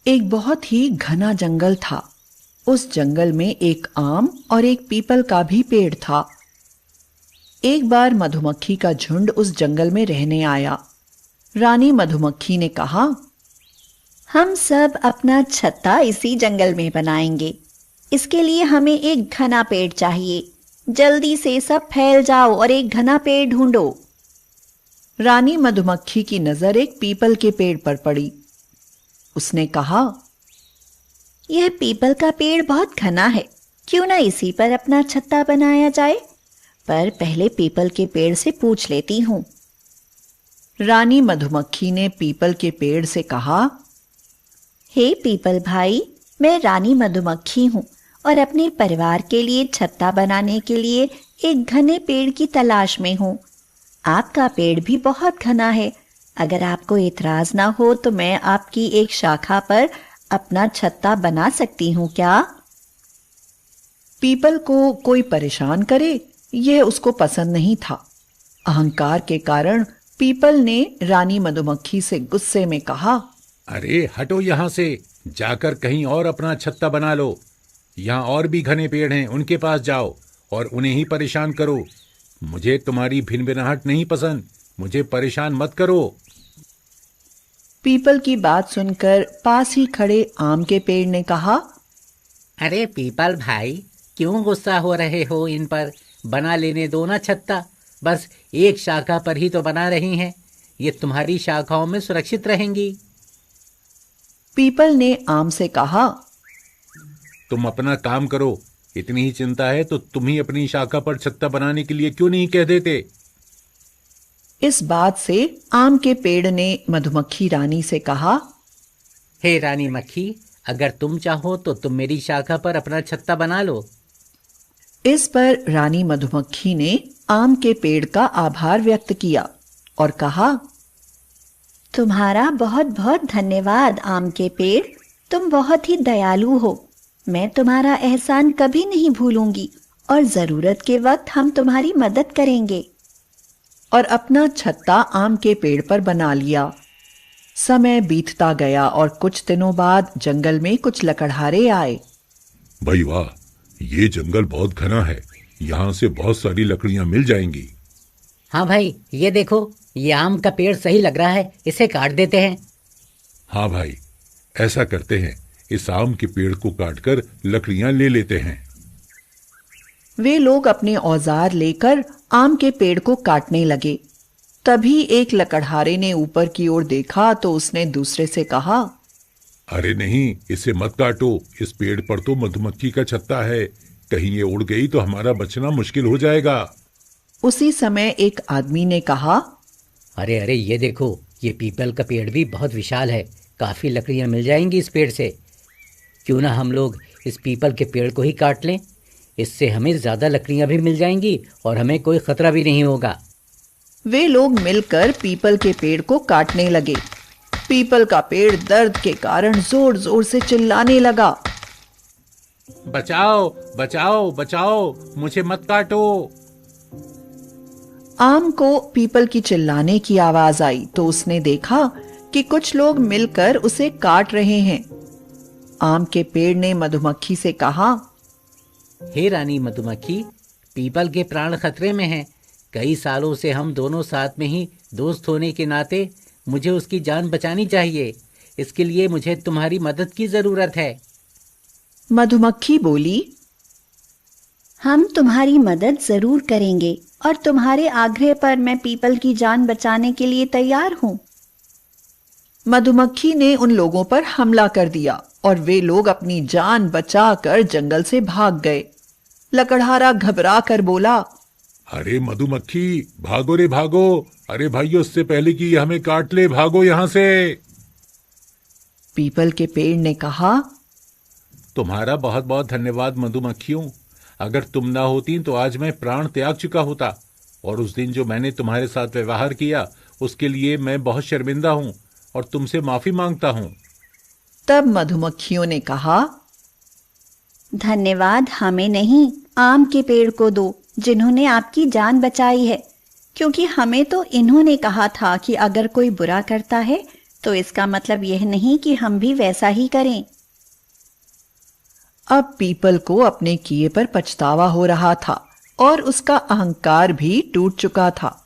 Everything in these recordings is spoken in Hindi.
एक बहुत ही घना जंगल था। उस जंगल में एक आम और एक पीपल का भी पेड़ था। एक बार मधुमक्खी का झुंड उस जंगल में रहने आया। रानी मधुमक्खी ने कहा, हम सब अपना छत्ता इसी जंगल में बनाएंगे। इसके लिए हमें एक घना पेड़ चाहिए। जल्दी से सब फैल जाओ और एक घना पेड़ ढूंढो। रानी मधुमक्खी की नजर एक पीपल के पेड़ पर पड़ी। उसने कहा, यह पीपल का पेड़ बहुत घना है, क्यों ना इसी पर अपना छत्ता बनाया जाए। पर पहले पीपल के पेड़ से पूछ लेती हूँ। रानी मधुमक्खी ने पीपल के पेड़ से कहा, हे पीपल भाई, मैं रानी मधुमक्खी हूँ और अपने परिवार के लिए छत्ता बनाने के लिए एक घने पेड़ की तलाश में हूँ। आपका पेड़ भी बहुत घना है। अगर आपको इतराज ना हो तो मैं आपकी एक शाखा पर अपना छत्ता बना सकती हूँ क्या? पीपल को कोई परेशान करे, यह उसको पसंद नहीं था। अहंकार के कारण पीपल ने रानी मधुमक्खी से गुस्से में कहा, अरे हटो यहाँ से, जाकर कहीं और अपना छत्ता बना लो। यहाँ और भी घने पेड़ हैं, उनके पास जाओ और उन्हें ही परेशान करो। मुझे तुम्हारी भिनभिनाहट नहीं पसंद, मुझे परेशान मत करो। पीपल की बात सुनकर पास ही खड़े आम के पेड़ ने कहा, अरे पीपल भाई, क्यों गुस्सा हो रहे हो इन पर? बना लेने दो ना छत्ता। बस एक शाखा पर ही तो बना रही हैं। ये तुम्हारी शाखाओं में सुरक्षित रहेंगी। पीपल ने आम से कहा, तुम अपना काम करो। इतनी ही चिंता है तो तुम ही अपनी शाखा पर छत्ता बनाने के लिए क्यों नहीं कह देते? इस बात से आम के पेड़ ने मधुमक्खी रानी से कहा, हे रानी मक्खी, अगर तुम चाहो तो तुम मेरी शाखा पर अपना छत्ता बना लो। इस पर रानी मधुमक्खी ने आम के पेड़ का आभार व्यक्त किया और कहा, तुम्हारा बहुत बहुत धन्यवाद आम के पेड़। तुम बहुत ही दयालु हो। मैं तुम्हारा एहसान कभी नहीं भूलूंगी और जरूरत के वक्त हम तुम्हारी मदद करेंगे। और अपना छत्ता आम के पेड़ पर बना लिया। समय बीतता गया और कुछ दिनों बाद जंगल में कुछ लकड़हारे आए। भाई वाह, ये जंगल बहुत घना है, यहाँ से बहुत सारी लकड़ियाँ मिल जाएंगी। हाँ भाई, ये देखो, ये आम का पेड़ सही लग रहा है, इसे काट देते हैं। हाँ भाई, ऐसा करते हैं, इस आम के पेड़ को काटकर लकड़ियाँ ले लेते हैं। वे लोग अपने औजार लेकर आम के पेड़ को काटने लगे। तभी एक लकड़हारे ने ऊपर की ओर देखा तो उसने दूसरे से कहा, अरे नहीं, इसे मत काटो। इस पेड़ पर तो मधुमक्खी का छत्ता है, कहीं ये उड़ गई तो हमारा बचना मुश्किल हो जाएगा। उसी समय एक आदमी ने कहा, अरे अरे, ये देखो, ये पीपल का पेड़ भी बहुत विशाल है, काफ़ी लकड़ियाँ मिल जाएंगी इस पेड़ से। क्यों ना हम लोग इस पीपल के पेड़ को ही काट लें। इससे हमें ज़्यादा लकड़ियाँ भी मिल जाएंगी और हमें कोई खतरा भी नहीं होगा। वे लोग मिलकर पीपल के पेड़ को काटने लगे। पीपल का पेड़ दर्द के कारण जोर जोर से चिल्लाने लगा, बचाओ बचाओ बचाओ, मुझे मत काटो। आम को पीपल की चिल्लाने की आवाज आई तो उसने देखा कि कुछ लोग मिलकर उसे काट रहे हैं। आम के पेड़ ने मधुमक्खी से कहा, हे रानी मधुमक्खी, पीपल के प्राण खतरे में हैं। कई सालों से हम दोनों साथ में ही दोस्त होने के नाते मुझे उसकी जान बचानी चाहिए। इसके लिए मुझे तुम्हारी मदद की ज़रूरत है। मधुमक्खी बोली, हम तुम्हारी मदद जरूर करेंगे और तुम्हारे आग्रह पर मैं पीपल की जान बचाने के लिए तैयार हूँ। मधुमक्खी ने उन लोगों पर हमला कर दिया और वे लोग अपनी जान बचाकर जंगल से भाग गए। लकड़हारा घबरा कर बोला, अरे मधुमक्खी, भागो रे भागो। अरे भाइयों, उससे पहले कि ये हमें काट ले, भागो यहाँ से। पीपल के पेड़ ने कहा, तुम्हारा बहुत बहुत धन्यवाद मधुमक्खियों। अगर तुम ना होती तो आज मैं प्राण त्याग चुका होता, और उस दिन जो मैंने तुम्हारे साथ व्यवहार किया उसके लिए मैं बहुत शर्मिंदा हूँ और तुमसे माफी मांगता हूँ। तब मधुमक्खियों ने कहा, धन्यवाद हमें नहीं, आम के पेड़ को दो जिन्होंने आपकी जान बचाई है। क्योंकि हमें तो इन्होंने कहा था कि अगर कोई बुरा करता है तो इसका मतलब यह नहीं कि हम भी वैसा ही करें। अब पीपल को अपने किए पर पछतावा हो रहा था और उसका अहंकार भी टूट चुका था।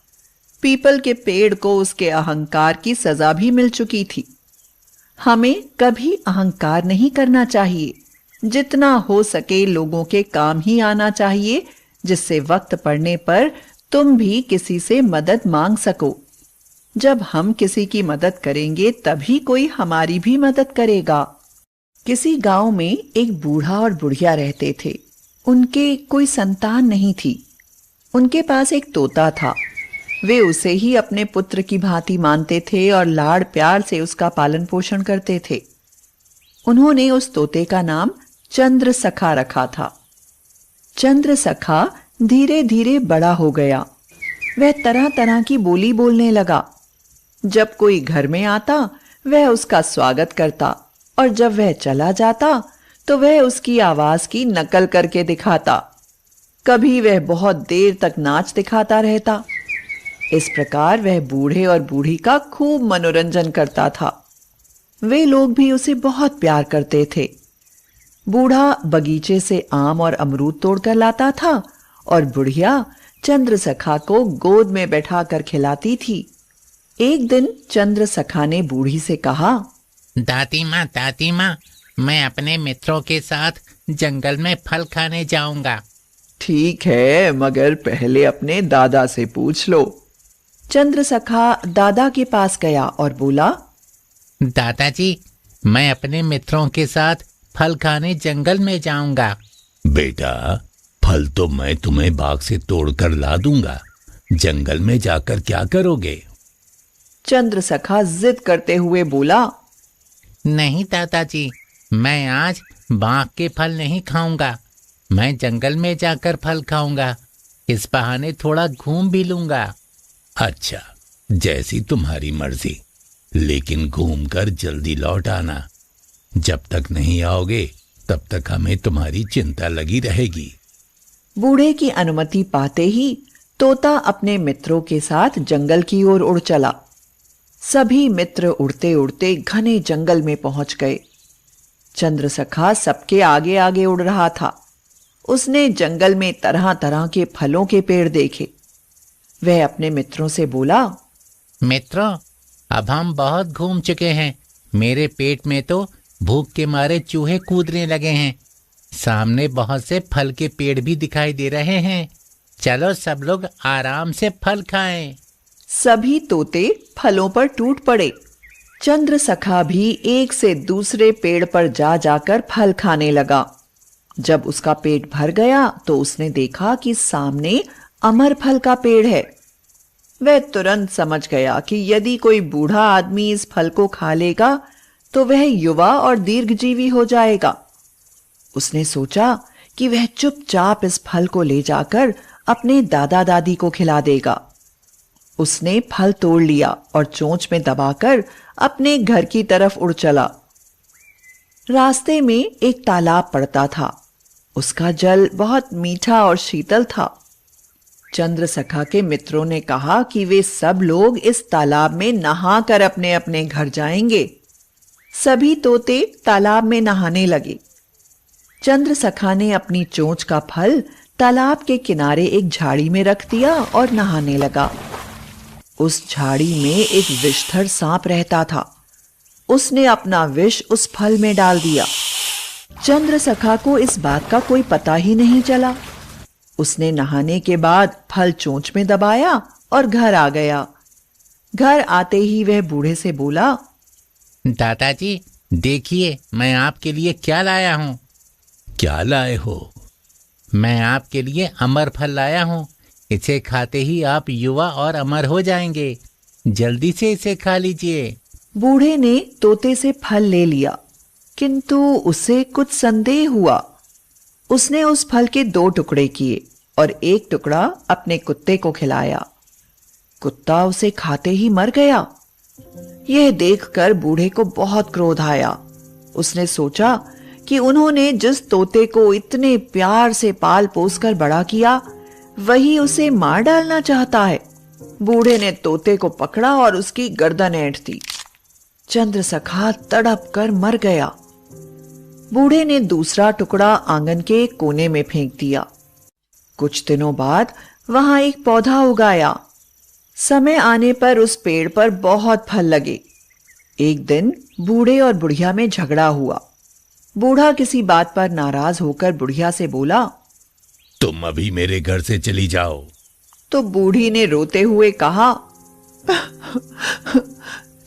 पीपल के पेड़ को उसके अहंकार की सजा भी मिल चुकी थी। हमें कभी अहंकार नहीं करना चाहिए। जितना हो सके लोगों के काम ही आना चाहिए, जिससे वक्त पड़ने पर तुम भी किसी से मदद मांग सको। जब हम किसी की मदद करेंगे तभी कोई हमारी भी मदद करेगा। किसी गांव में एक बूढ़ा और बुढ़िया रहते थे। उनके कोई संतान नहीं थी। उनके पास एक तोता था। वे उसे ही अपने पुत्र की भांति मानते थे और लाड़ प्यार से उसका पालन पोषण करते थे। उन्होंने उस तोते का नाम चंद्रसखा रखा था। चंद्रसखा धीरे धीरे बड़ा हो गया। वह तरह तरह की बोली बोलने लगा। जब कोई घर में आता वह उसका स्वागत करता और जब वह चला जाता तो वह उसकी आवाज की नकल करके दिखाता। कभी वह बहुत देर तक नाच दिखाता रहता। इस प्रकार वह बूढ़े और बूढ़ी का खूब मनोरंजन करता था। वे लोग भी उसे बहुत प्यार करते थे। बूढ़ा बगीचे से आम और अमरूद तोड़कर लाता था और बुढ़िया चंद्रसखा को गोद में बैठाकर खिलाती थी। एक दिन चंद्रसखा ने बूढ़ी से कहा, दादी माँ, मैं अपने मित्रों के साथ जंगल में फल खाने जाऊंगा। ठीक है, मगर पहले अपने दादा से पूछ लो। चंद्रसखा दादा के पास गया और बोला, दादाजी, मैं अपने मित्रों के साथ फल खाने जंगल में जाऊंगा। बेटा, फल तो मैं तुम्हें बाग से तोड़कर ला दूंगा। जंगल में जाकर क्या करोगे? चंद्रसखा जिद करते हुए बोला, नहीं दादाजी, मैं आज बाग के फल नहीं खाऊंगा। मैं जंगल में जाकर फल खाऊंगा। इस बहाने थोड़ा घूम भी लूंगा। अच्छा, जैसी तुम्हारी मर्जी, लेकिन घूमकर जल्दी लौट आना। जब तक नहीं आओगे तब तक हमें तुम्हारी चिंता लगी रहेगी। बूढ़े की अनुमति पाते ही तोता अपने मित्रों के साथ जंगल की ओर उड़ चला। सभी मित्र उड़ते उड़ते घने जंगल में पहुंच गए। चंद्रसखा सबके आगे आगे उड़ रहा था। उसने जंगल में तरह तरह के फलों के पेड़ देखे। वह अपने मित्रों से बोला, मित्रों, अब हम बहुत घूम चुके हैं। मेरे पेट में तो भूख के मारे चूहे कूदने लगे हैं। सामने बहुत से फल के पेड़ भी दिखाई दे रहे हैं। चलो सब लोग आराम से फल खाएं। सभी तोते फलों पर टूट पड़े। चंद्रसखा भी एक से दूसरे पेड़ पर जा जाकर फल खाने लगा। जब उसका पेट भर गया तो उसने देखा कि सामने अमर फल का पेड़ है। वह तुरंत समझ गया कि यदि कोई बूढ़ा आदमी इस फल को खा लेगा तो वह युवा और दीर्घजीवी हो जाएगा। उसने सोचा कि वह चुपचाप इस फल को ले जाकर अपने दादा दादी को खिला देगा। उसने फल तोड़ लिया और चोंच में दबाकर अपने घर की तरफ उड़ चला। रास्ते में एक तालाब पड़ता था। उसका जल बहुत मीठा और शीतल था। चंद्रसखा के मित्रों ने कहा कि वे सब लोग इस तालाब में नहाकर अपने अपने घर जाएंगे। सभी तोते तालाब में नहाने लगे। चंद्रसखा ने अपनी चोंच का फल तालाब के किनारे एक झाड़ी में रख दिया और नहाने लगा। उस झाड़ी में एक विषधर सांप रहता था। उसने अपना विष उस फल में डाल दिया। चंद्रसखा को इस बात का कोई पता ही नहीं चला। उसने नहाने के बाद फल चोंच में दबाया और घर आ गया। घर आते ही वह बूढ़े से बोला, दादाजी, देखिए मैं आपके लिए क्या लाया हूँ। क्या लाए हो? मैं आपके लिए अमर फल लाया हूँ। इसे खाते ही आप युवा और अमर हो जाएंगे। जल्दी से इसे खा लीजिए। बूढ़े ने तोते से फल ले लिया, किंतु उसे कुछ संदेह हुआ। उसने उस फल के 2 टुकड़े किए और एक टुकड़ा अपने कुत्ते को खिलाया। कुत्ता उसे खाते ही मर गया। यह देखकर बूढ़े को बहुत क्रोध आया। उसने सोचा कि उन्होंने जिस तोते को इतने प्यार से पाल पोस कर बड़ा किया, वही उसे मार डालना चाहता है। बूढ़े ने तोते को पकड़ा और उसकी गर्दन ऐंठ दी। चंद्रसखा तड़प कर मर गया। बूढ़े ने दूसरा टुकड़ा आंगन के एक कोने में फेंक दिया। कुछ दिनों बाद वहां एक पौधा उगाया। समय आने पर उस पेड़ पर बहुत फल लगे। एक दिन बूढ़े और बुढ़िया में झगड़ा हुआ। बूढ़ा किसी बात पर नाराज होकर बुढ़िया से बोला, तुम अभी मेरे घर से चली जाओ। तो बूढ़ी ने रोते हुए कहा,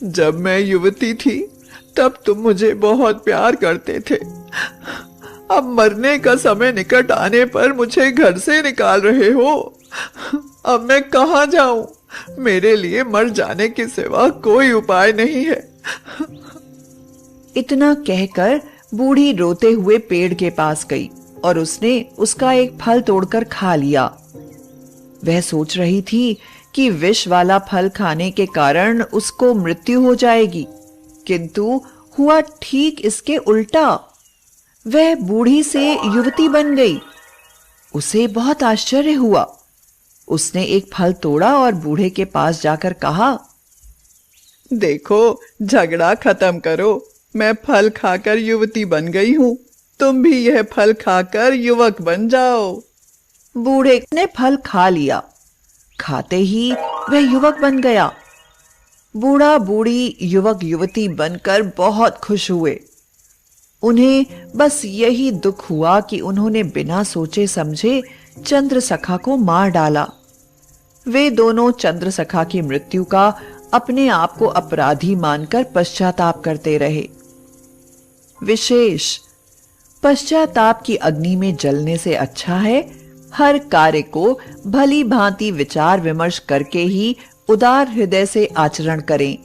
जब मैं युवती थी तब तुम मुझे बहुत प्यार करते थे। अब मरने का समय निकट आने पर मुझे घर से निकाल रहे हो। अब मैं कहां जाऊं? मेरे लिए मर जाने के सिवा कोई उपाय नहीं है। इतना कहकर बूढ़ी रोते हुए पेड़ के पास गई और उसने उसका एक फल तोड़कर खा लिया। वह सोच रही थी कि विष वाला फल खाने के कारण उसको मृत्यु हो जाएगी, किंतु हुआ ठीक इसके उल्टा। वह बूढ़ी से युवती बन गई। उसे बहुत आश्चर्य हुआ। उसने एक फल तोड़ा और बूढ़े के पास जाकर कहा, देखो, झगड़ा खत्म करो। मैं फल खाकर युवती बन गई हूं, तुम भी यह फल खाकर युवक बन जाओ। बूढ़े ने फल खा लिया। खाते ही वह युवक बन गया। बूढ़ा बूढ़ी युवक युवती बनकर बहुत खुश हुए। उन्हें बस यही दुख हुआ कि उन्होंने बिना सोचे समझे चंद्रसखा को मार डाला। वे दोनों चंद्रसखा की मृत्यु का अपने आप को अपराधी मानकर पश्चाताप करते रहे। विशेष, पश्चाताप की अग्नि में जलने से अच्छा है हर कार्य को भली भांति विचार विमर्श करके ही उदार हृदय से आचरण करें।